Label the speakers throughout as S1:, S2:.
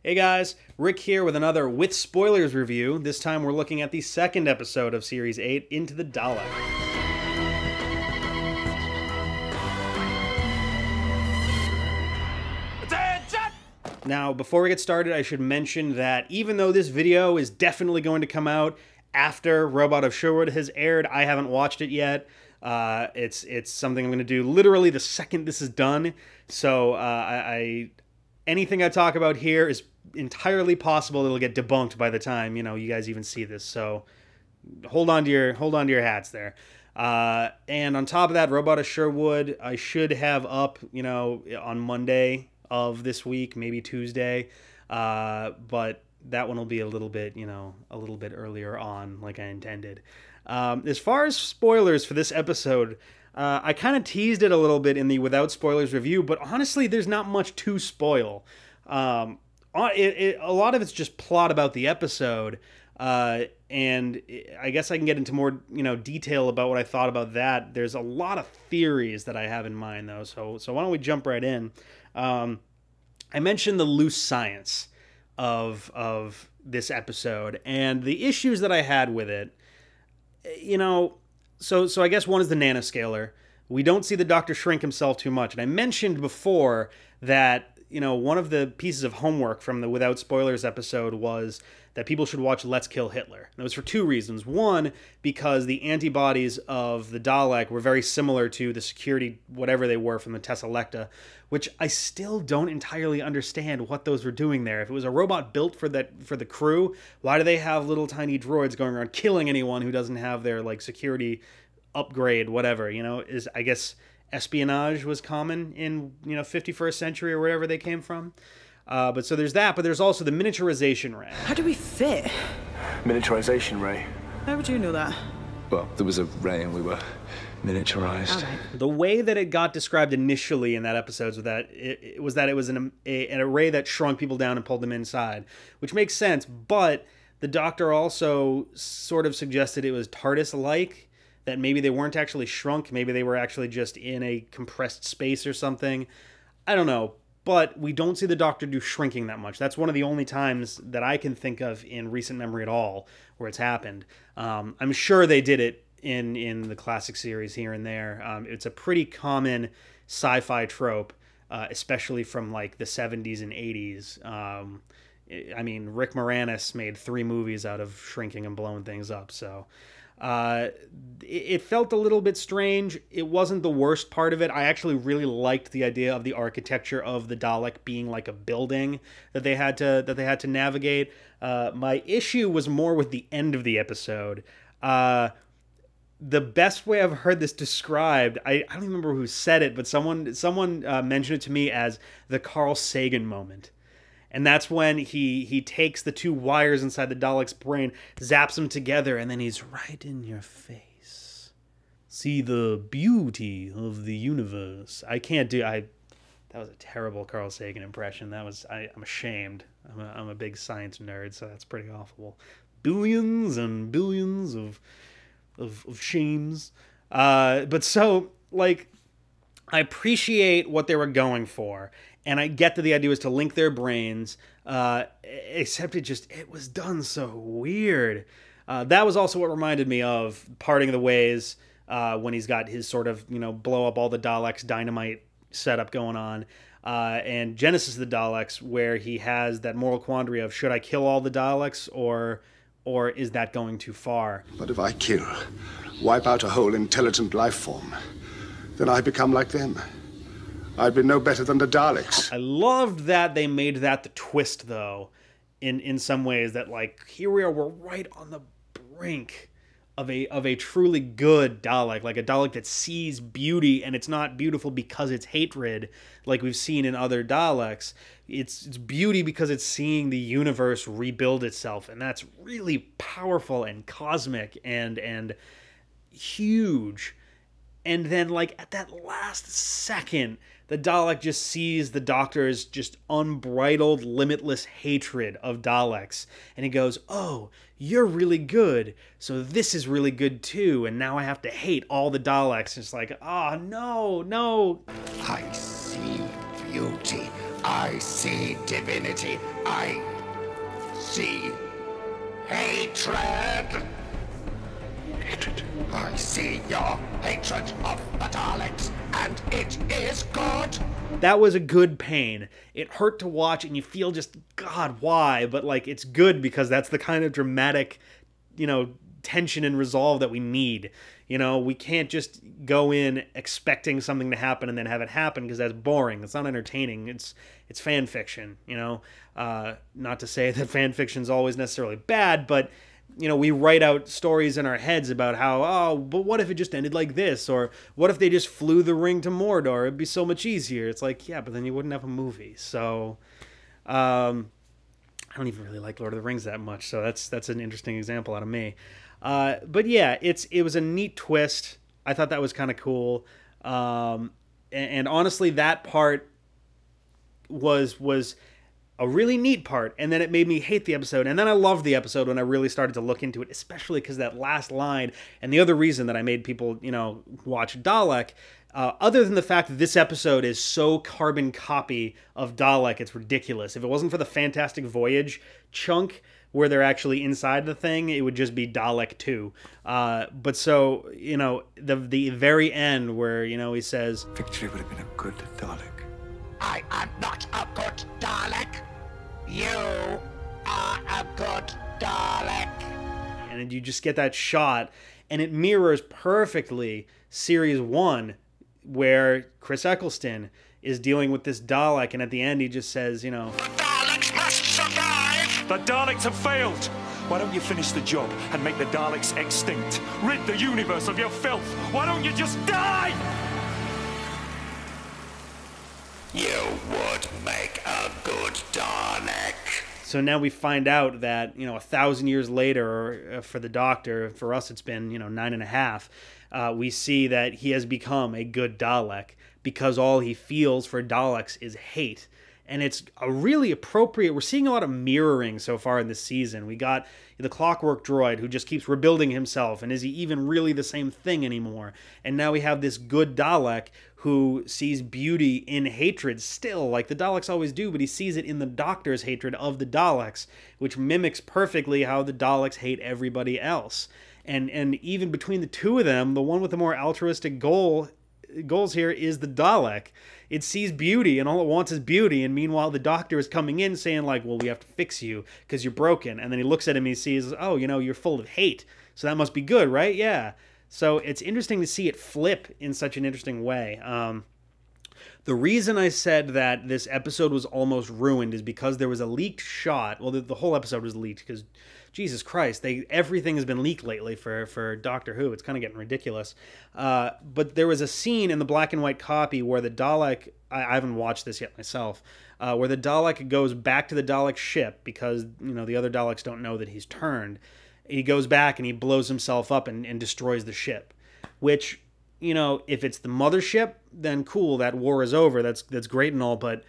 S1: Hey guys, Rick here with another With Spoilers review. This time we're looking at the second episode of Series 8, Into the Dalek. Now, before we get started, I should mention that even though this video is definitely going to come out after Robot of Sherwood has aired, I haven't watched it yet. It's something I'm going to do literally the second this is done. So anything I talk about here is entirely possible it'll get debunked by the time you guys even see this. So hold on to your hats there. And on top of that, Robot of Sherwood I should have up on Monday of this week, maybe Tuesday, but that one will be a little bit earlier on, like I intended. As far as spoilers for this episode, I kind of teased it a little bit in the Without Spoilers review, but honestly, there's not much to spoil. A lot of it's just plot about the episode, and I guess I can get into more detail about what I thought about that. There's a lot of theories that I have in mind, though, so why don't we jump right in? I mentioned the loose science of this episode and the issues that I had with it. So I guess one is the nanoscaler. We don't see the Doctor shrink himself too much. And I mentioned before that, one of the pieces of homework from the Without Spoilers episode was that people should watch Let's Kill Hitler. And it was for two reasons. One, because the antibodies of the Dalek were very similar to the security, whatever they were from the Tesselecta, which I still don't entirely understand what those were doing there. If it was a robot built for the crew, why do they have little tiny droids going around killing anyone who doesn't have their security upgrade, whatever? I guess espionage was common in 51st century or wherever they came from. But so there's that, but there's also the miniaturization ray.
S2: How do we fit?
S3: Miniaturization ray.
S2: How would you know that?
S3: Well, there was a ray and we were miniaturized.
S2: Right.
S1: The way that it got described initially in that episode was that it was an array that shrunk people down and pulled them inside, which makes sense. But the Doctor also sort of suggested it was TARDIS-like, that maybe they weren't actually shrunk, maybe they were actually just in a compressed space or something. I don't know. But we don't see the Doctor do shrinking that much. That's one of the only times that I can think of in recent memory at all where it's happened. I'm sure they did it in the classic series here and there. It's a pretty common sci-fi trope, especially from the 70s and 80s. I mean, Rick Moranis made 3 movies out of shrinking and blowing things up, so... it felt a little bit strange. It wasn't the worst part of it. I actually really liked the idea of the architecture of the Dalek being like a building that they had to navigate. My issue was more with the end of the episode. The best way I've heard this described, I don't even remember who said it, but someone mentioned it to me as the Carl Sagan moment. And that's when he takes the 2 wires inside the Dalek's brain, zaps them together, and then he's right in your face. See the beauty of the universe. That was a terrible Carl Sagan impression. I'm ashamed. I'm a big science nerd, so that's pretty awful. Billions and billions of shames. But so, I appreciate what they were going for. And I get that the idea was to link their brains, except it was done so weird. That was also what reminded me of Parting of the Ways, when he's got his sort of, blow up all the Daleks dynamite setup going on, and Genesis of the Daleks, where he has that moral quandary of, should I kill all the Daleks, or is that going too far?
S4: But if I kill, wipe out a whole intelligent life form, then I become like them. I'd be no better than the Daleks.
S1: I loved that they made that the twist, though, in some ways, that here we are, we're right on the brink of a truly good Dalek, like a Dalek that sees beauty, and it's not beautiful because it's hatred, like we've seen in other Daleks. It's beauty because it's seeing the universe rebuild itself, and that's really powerful and cosmic and huge. And then, at that last second, the Dalek just sees the Doctor's just unbridled, limitless hatred of Daleks. And he goes, oh, you're really good, so this is really good too, and now I have to hate all the Daleks. It's like, oh, no.
S4: I see beauty
S5: I see divinity. I see hatred. Hatred. I see your hatred of the Daleks, and it is good.
S1: That was a good pain. It hurt to watch, and you feel just, God, why? But, like, it's good because that's the kind of dramatic, you know, tension and resolve that we need. You know, we can't just go in expecting something to happen and then have it happen, because that's boring. It's not entertaining. It's fan fiction, you know. Not to say that fan fiction is always necessarily bad, but, you know, we write out stories in our heads about how, oh, but what if it just ended like this? Or what if they just flew the ring to Mordor? It'd be so much easier. It's like, yeah, but then you wouldn't have a movie. So, I don't even really like Lord of the Rings that much. So that's an interesting example out of me. But yeah, it was a neat twist. I thought that was kind of cool. And honestly, that part was a really neat part, and then it made me hate the episode, and then I loved the episode when I really started to look into it, especially because that last line, and the other reason that I made people, you know, watch Dalek, other than the fact that this episode is so carbon copy of Dalek, it's ridiculous. If it wasn't for the Fantastic Voyage chunk, where they're actually inside the thing, it would just be Dalek 2. But so, you know, the very end where, you know, he says,
S3: Victory would have been a good Dalek.
S5: I am not a good Dalek. You are a good Dalek.
S1: and you just get that shot, and it mirrors perfectly Series 1, where Chris Eccleston is dealing with this Dalek, and at the end he just says, you know,
S5: The Daleks must survive.
S6: The Daleks have failed. Why don't you finish the job and make the Daleks extinct? Rid the universe of your filth. Why don't you just die?
S5: You would make a good Dalek.
S1: So now we find out that, 1,000 years later, or for the Doctor, for us it's been, 9.5, we see that he has become a good Dalek because all he feels for Daleks is hate. And it's a really appropriate, we're seeing a lot of mirroring so far in this season. We got the clockwork droid who just keeps rebuilding himself, and is he even really the same thing anymore? And now we have this good Dalek who sees beauty in hatred still, like the Daleks always do, but he sees it in the Doctor's hatred of the Daleks, which mimics perfectly how the Daleks hate everybody else. And even between the two of them, the one with the more altruistic goals here is the Dalek. It sees beauty, and all it wants is beauty, and meanwhile the Doctor is coming in saying, like, well, we have to fix you because you're broken. And then he looks at him and he sees, oh, you're full of hate, so that must be good, right? Yeah. So it's interesting to see it flip in such an interesting way. The reason I said that this episode was almost ruined is because there was a leaked shot. Well, the whole episode was leaked because, Jesus Christ, everything has been leaked lately for Doctor Who. It's kind of getting ridiculous. But there was a scene in the black and white copy where the Dalek, I haven't watched this yet myself, where the Dalek goes back to the Dalek ship because, the other Daleks don't know that he's turned. He goes back and he blows himself up and destroys the ship, which, if it's the mothership, then cool, that war is over. That's great and all, but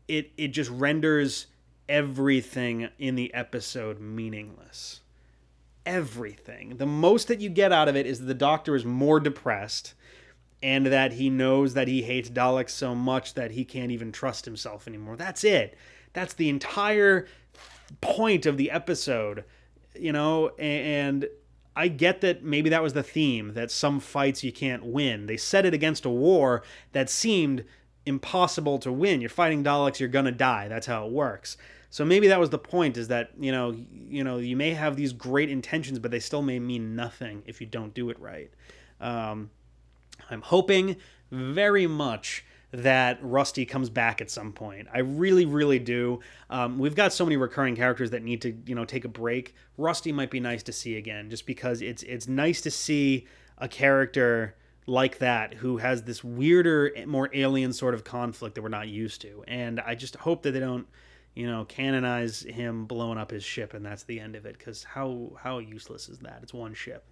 S1: it just renders everything in the episode meaningless. Everything. The most that you get out of it is the Doctor is more depressed, and that he knows that he hates Daleks so much that he can't even trust himself anymore. That's it. That's the entire point of the episode, and I get that maybe that was the theme, that some fights you can't win. They set it against a war that seemed impossible to win. You're fighting Daleks, you're gonna die. That's how it works. So maybe that was the point, is that, you may have these great intentions, but they still may mean nothing if you don't do it right. I'm hoping very much that Rusty comes back at some point. I really, really do. We've got so many recurring characters that need to, take a break. Rusty might be nice to see again, just because it's nice to see a character like that who has this weirder, more alien sort of conflict that we're not used to. And I just hope that they don't, canonize him blowing up his ship and that's the end of it, because how useless is that? It's one ship,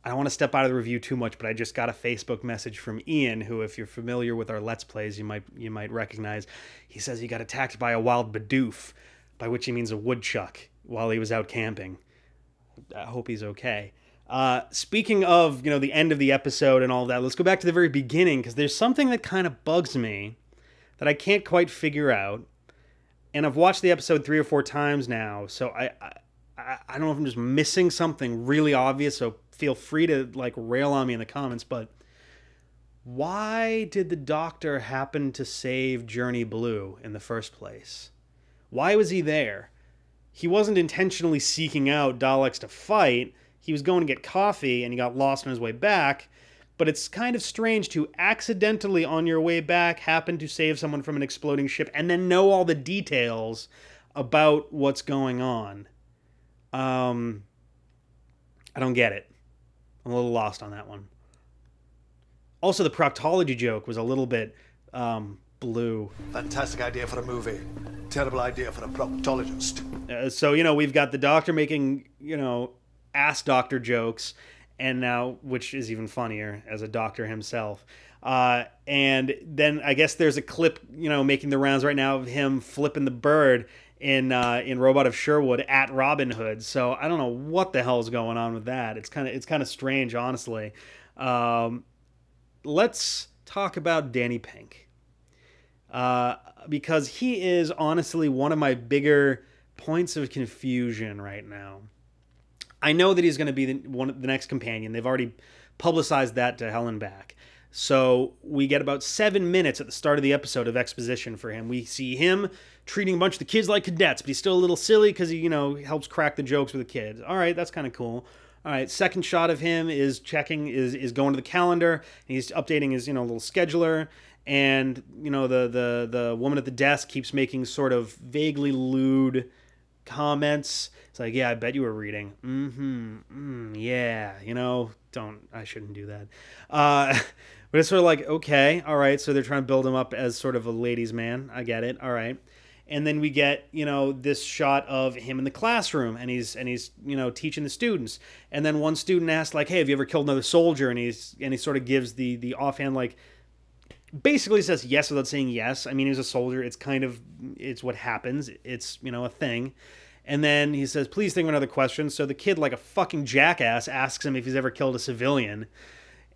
S1: I don't want to step out of the review too much, but I just got a Facebook message from Ian, who, if you're familiar with our Let's Plays, you might recognize. He says he got attacked by a wild Bidoof, by which he means a woodchuck, while he was out camping. I hope he's okay. Speaking of, the end of the episode and all that, let's go back to the very beginning, because there's something that kind of bugs me that I can't quite figure out. And I've watched the episode 3 or 4 times now, so I don't know if I'm just missing something really obvious, so feel free to like rail on me in the comments, but why did the Doctor happen to save Journey Blue in the first place? Why was he there? He wasn't intentionally seeking out Daleks to fight. He was going to get coffee and he got lost on his way back. But it's kind of strange to accidentally on your way back happen to save someone from an exploding ship and then know all the details about what's going on. I don't get it. I'm a little lost on that one. Also, the proctology joke was a little bit blue.
S5: Fantastic idea for a movie. Terrible idea for a proctologist.
S1: So, you know, we've got the Doctor making, you know, ass doctor jokes, and now, which is even funnier as a doctor himself. And then I guess there's a clip, you know, making the rounds right now of him flipping the bird in Robot of Sherwood at Robin Hood. So I don't know what the hell is going on with that. It's kind of strange, honestly. Let's talk about Danny Pink. Because he is honestly one of my bigger points of confusion right now. I know that he's going to be the next companion. They've already publicized that to hell and back. So we get about 7 minutes at the start of the episode of exposition for him. We see him treating a bunch of the kids like cadets, but he's still a little silly because he, you know, helps crack the jokes with the kids. All right, that's kind of cool. All right, second shot of him is going to the calendar. And he's updating his, you know, little scheduler. And, you know, the woman at the desk keeps making sort of vaguely lewd comments. It's like, yeah, I bet you were reading. Yeah, you know, I shouldn't do that. But it's sort of like, okay, all right, so they're trying to build him up as sort of a ladies' man. I get it, all right. And then we get, you know, this shot of him in the classroom, and he's you know, teaching the students. And then one student asks, like, hey, have you ever killed another soldier? And he sort of gives the offhand, like, basically says yes without saying yes. I mean, he was a soldier. It's what happens. It's, you know, a thing. And then he says, please think of another question. So the kid, like a fucking jackass, asks him if he's ever killed a civilian.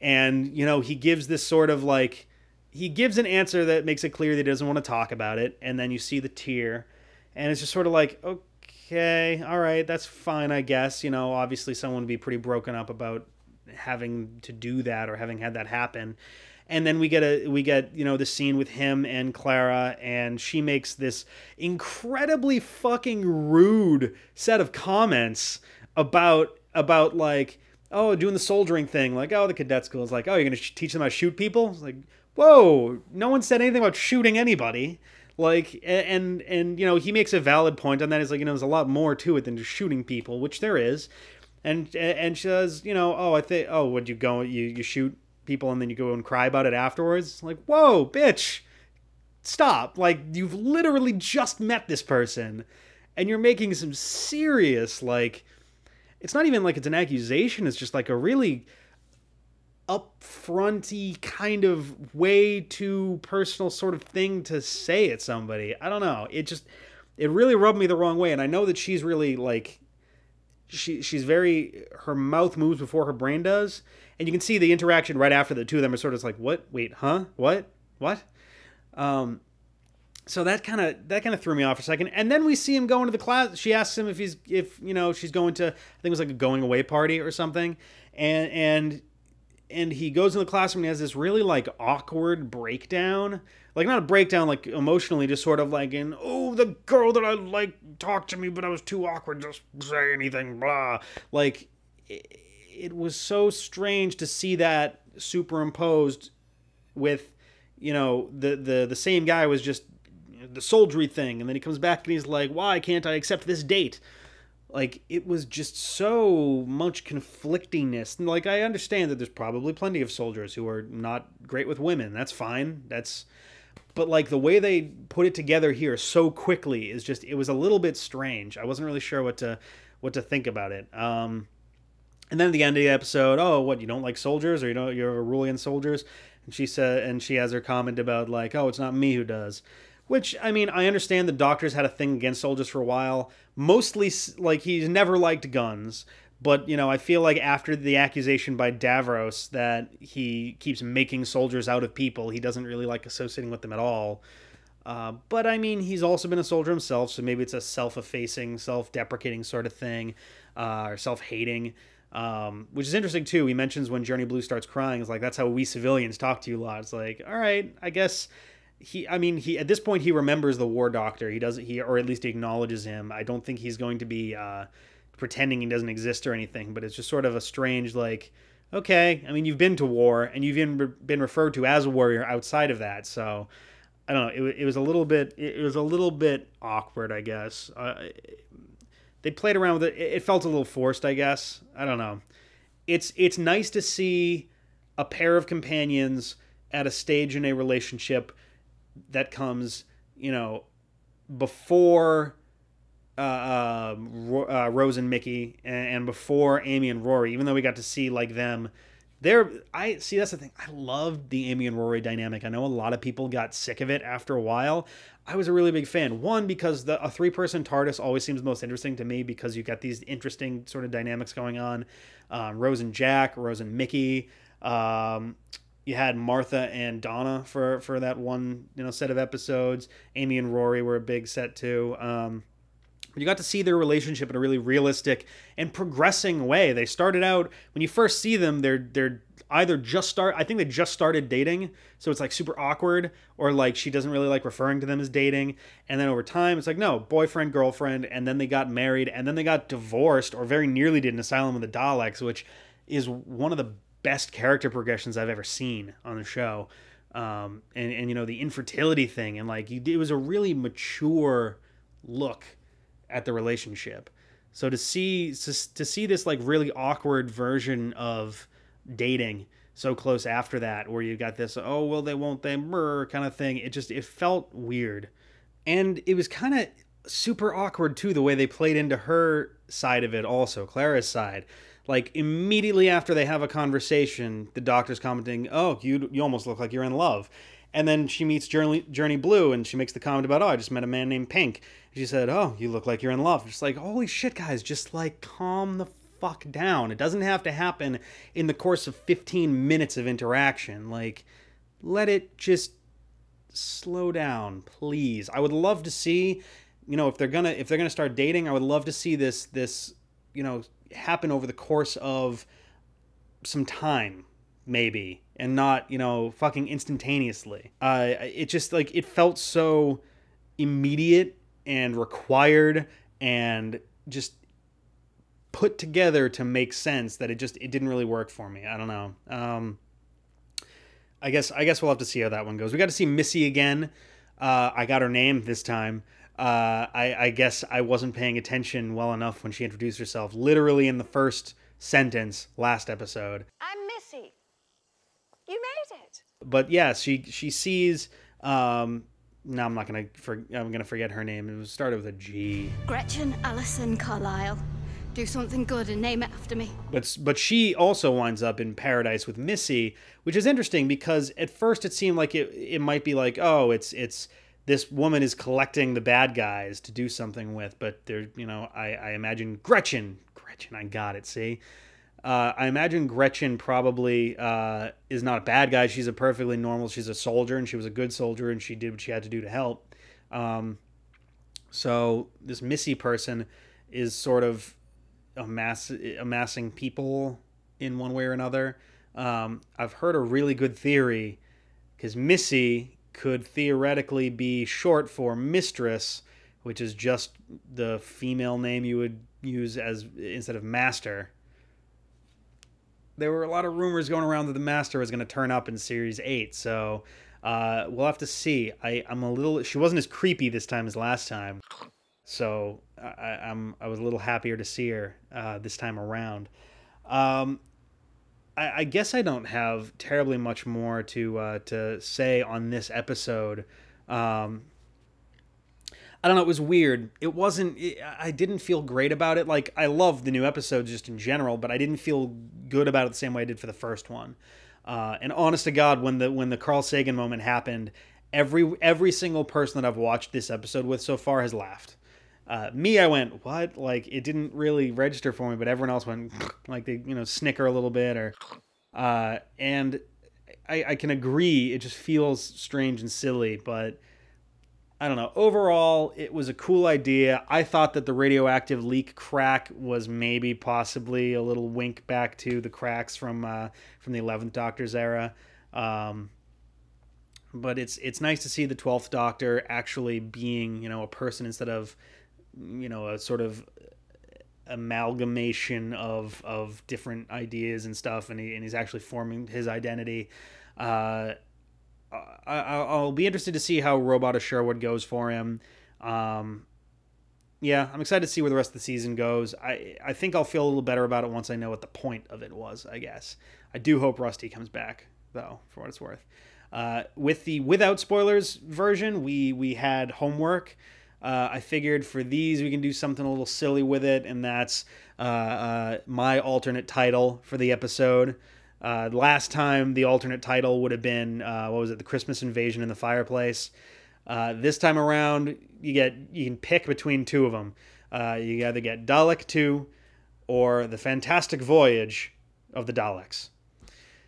S1: And, you know, he gives this sort of like, he gives an answer that makes it clear that he doesn't want to talk about it. And then you see the tear. And it's just sort of like, okay, all right, that's fine, I guess. You know, obviously someone would be pretty broken up about having to do that or having had that happen. And then we get you know, the scene with him and Clara, and she makes this incredibly fucking rude set of comments about like, oh, doing the soldiering thing, like, oh, the cadet school is like, oh, you're gonna teach them how to shoot people? It's like, whoa, no one said anything about shooting anybody. Like, and you know, he makes a valid point on that. He's like, you know, there's a lot more to it than just shooting people, which there is. And she says, you know, would you go, you shoot people and then you go and cry about it afterwards? Like, whoa, bitch, stop. Like, you've literally just met this person and you're making some serious, like, it's not even like it's an accusation, it's just like a really upfronty kind of way too personal sort of thing to say at somebody. I don't know, it really rubbed me the wrong way. And I know that she's really like, she's very, her mouth moves before her brain does. And you can see the interaction right after the two of them are sort of like, what? Wait, huh? What? So that kind of threw me off for a second. And then we see him going to the class. She asks him if you know, she's going to, I think it was like a going away party or something. And he goes in the classroom and he has this really like awkward breakdown. Like, not a breakdown like emotionally, just sort of like the girl that I like talked to me, but I was too awkward to say anything, blah. Like, it was so strange to see that superimposed with, you know, the same guy was just the soldiery thing, and then he comes back and he's like, why can't I accept this date? Like, it was just so much conflictingness. And like, I understand that there's probably plenty of soldiers who are not great with women. That's fine. But like, the way they put it together here so quickly is just, it was a little bit strange. I wasn't really sure what to think about it. And then at the end of the episode, oh, what, you don't like soldiers, or you're a rule against soldiers? And she has her comment about like, oh, it's not me who does. Which, I mean, I understand the Doctor's had a thing against soldiers for a while. Mostly, like, he's never liked guns. But, you know, I feel like after the accusation by Davros that he keeps making soldiers out of people, he doesn't really like associating with them at all. But I mean, he's also been a soldier himself, so maybe it's a self-effacing, self-deprecating sort of thing, or self-hating, which is interesting too. He mentions when Journey Blue starts crying, it's like, that's how we civilians talk to you a lot. It's like, all right, I guess he at this point he remembers the War Doctor. Or at least he acknowledges him. I don't think he's going to be pretending he doesn't exist or anything, but it's just sort of a strange, like, okay, I mean, you've been to war and you've even been referred to as a warrior outside of that, so I don't know. It was a little bit awkward, I guess. They played around with it. It felt a little forced, I guess. I don't know. It's nice to see a pair of companions at a stage in a relationship that comes, before Rose and Mickey, and before Amy and Rory. Even though we got to see like them. That's the thing. I loved the Amy and Rory dynamic. I know a lot of people got sick of it after a while. I was a really big fan. One, because a 3-person TARDIS always seems most interesting to me because you got these interesting sort of dynamics going on. Rose and Jack, Rose and Mickey. You had Martha and Donna for that one set of episodes. Amy and Rory were a big set too. You got to see their relationship in a really realistic and progressing way. They started out, when you first see them, they're either I think they just started dating, so it's like super awkward, or like she doesn't really like referring to them as dating. And then over time, it's like, no, boyfriend, girlfriend, and then they got married, and then they got divorced, or very nearly did in Asylum of the Daleks, which is one of the best character progressions I've ever seen on the show. And the infertility thing, and like it was a really mature look at the relationship. So to see this like really awkward version of dating so close after that, where you got this, oh well, they won't, they kind of thing, it felt weird. And it was kind of super awkward too, the way they played into her side of it also, Clara's side. Like immediately after they have a conversation, the Doctor's commenting, oh, you almost look like you're in love. And then she meets Journey Blue, and she makes the comment about, oh, I just met a man named Pink. She said, oh, you look like you're in love. Just like, holy shit, guys, just like calm the fuck down. It doesn't have to happen in the course of 15 minutes of interaction. Like, let it just slow down, please. I would love to see, if they're gonna start dating, I would love to see this happen over the course of some time, maybe, and not fucking instantaneously. It just like, it felt so immediate and required and just put together to make sense that it didn't really work for me. I don't know. I guess we'll have to see how that one goes. We got to see Missy again. I got her name this time. I guess I wasn't paying attention well enough when she introduced herself, literally in the first sentence last episode.
S7: I'm Missy. You made it.
S1: But yeah, she sees. No, I'm gonna forget her name. It was started with a G.
S8: Gretchen Allison Carlisle. Do something good and name it after me.
S1: But she also winds up in paradise with Missy, which is interesting because at first it seemed like it might be like, oh, it's this woman is collecting the bad guys to do something with, but there, I imagine Gretchen, I got it, see? I imagine Gretchen probably is not a bad guy. She's a perfectly normal, she's a soldier, and she was a good soldier, and she did what she had to do to help. So this Missy person is sort of amassing people in one way or another. I've heard a really good theory, because Missy could theoretically be short for mistress, which is just the female name you would use instead of master. There were a lot of rumors going around that the Master was going to turn up in Series 8, so we'll have to see. She wasn't as creepy this time as last time, so I was a little happier to see her this time around. I guess I don't have terribly much more to say on this episode. I don't know, it was weird. I didn't feel great about it. Like, I love the new episodes just in general, but I didn't feel good about it the same way I did for the first one. And honest to God, when the Carl Sagan moment happened, every single person that I've watched this episode with so far has laughed. Me, I went, what? Like, it didn't really register for me, but everyone else went, like, they, snicker a little bit, or, and I can agree, it just feels strange and silly, but I don't know. Overall, it was a cool idea. I thought that the radioactive leak crack was maybe possibly a little wink back to the cracks from the 11th Doctor's era. But it's nice to see the 12th Doctor actually being, a person instead of, a sort of amalgamation of different ideas and stuff, and he's actually forming his identity. I'll be interested to see how Robot of Sherwood goes for him. Yeah, I'm excited to see where the rest of the season goes. I think I'll feel a little better about it once I know what the point of it was, I guess. I do hope Rusty comes back, though, for what it's worth. With the without spoilers version, we had homework. I figured for these we can do something a little silly with it, and that's my alternate title for the episode. Last time the alternate title would have been the Christmas Invasion in the Fireplace. This time around you can pick between two of them. You either get Dalek 2 or The Fantastic Voyage of the Daleks.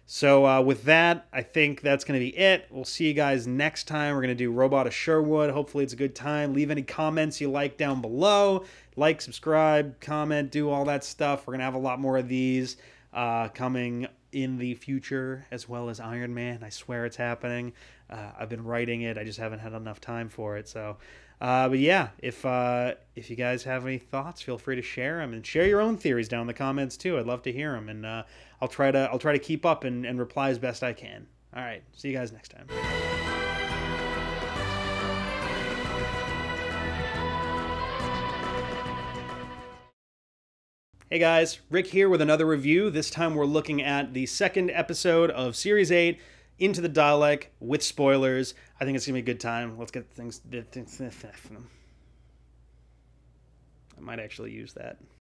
S1: So with that, I think that's going to be it. We'll see you guys next time. We're going to do Robot of Sherwood. Hopefully it's a good time. Leave any comments you like down below. Like, subscribe, comment, do all that stuff. We're going to have a lot more of these coming in the future, as well as Iron Man. I swear it's happening. I've been writing it. I just haven't had enough time for it. So, but yeah, if you guys have any thoughts, feel free to share them and share your own theories down in the comments too. I'd love to hear them, and I'll try to keep up and reply as best I can. All right, see you guys next time. Hey guys, Rick here with another review. This time we're looking at the second episode of Series 8, Into the Dalek, with spoilers. I think it's going to be a good time. Let's get things... I might actually use that.